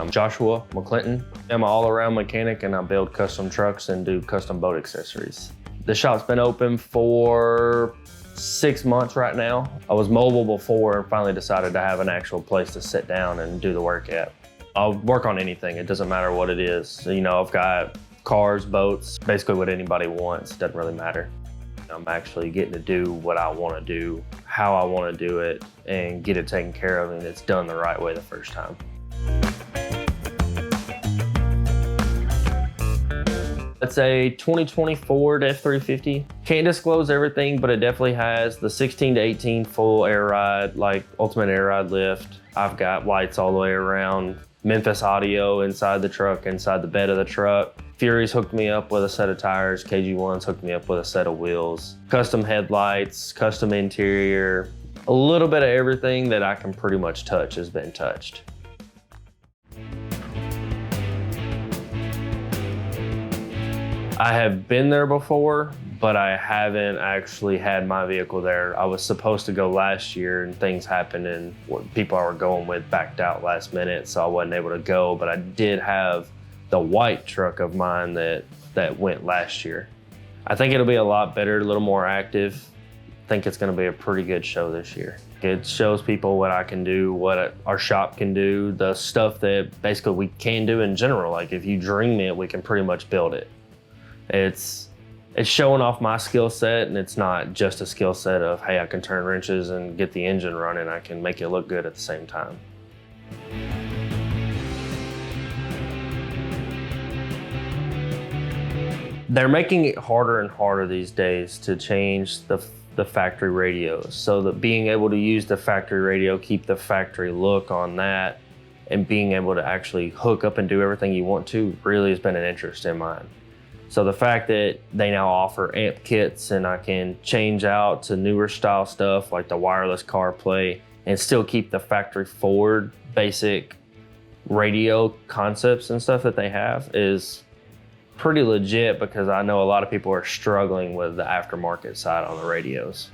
I'm Joshua McClinton. I'm an all-around mechanic and I build custom trucks and do custom boat accessories. The shop's been open for 6 months right now. I was mobile before and finally decided to have an actual place to sit down and do the work at. I'll work on anything, it doesn't matter what it is. You know, I've got cars, boats, basically what anybody wants, doesn't really matter. I'm actually getting to do what I want to do, how I want to do it, and get it taken care of, and it's done the right way the first time. It's a 2020 Ford F350. Can't disclose everything, but it definitely has the 16 to 18 full air ride, like ultimate air ride lift. I've got lights all the way around, Memphis audio inside the truck, inside the bed of the truck. Fury's hooked me up with a set of tires. KG1's hooked me up with a set of wheels. Custom headlights, custom interior. A little bit of everything that I can pretty much touch has been touched. I have been there before, but I haven't actually had my vehicle there. I was supposed to go last year and things happened and what people I were going with backed out last minute, so I wasn't able to go, but I did have the white truck of mine that went last year. I think it'll be a lot better, a little more active. I think it's gonna be a pretty good show this year. It shows people what I can do, what our shop can do, the stuff that basically we can do in general. Like if you dream it, we can pretty much build it. It's showing off my skill set, and it's not just a skill set of, hey, I can turn wrenches and get the engine running. I can make it look good at the same time. They're making it harder and harder these days to change the factory radios. So that being able to use the factory radio, keep the factory look on that, and being able to actually hook up and do everything you want to really has been an interest in mine. So the fact that they now offer amp kits and I can change out to newer style stuff like the wireless CarPlay and still keep the factory forward basic radio concepts and stuff that they have is pretty legit, because I know a lot of people are struggling with the aftermarket side on the radios.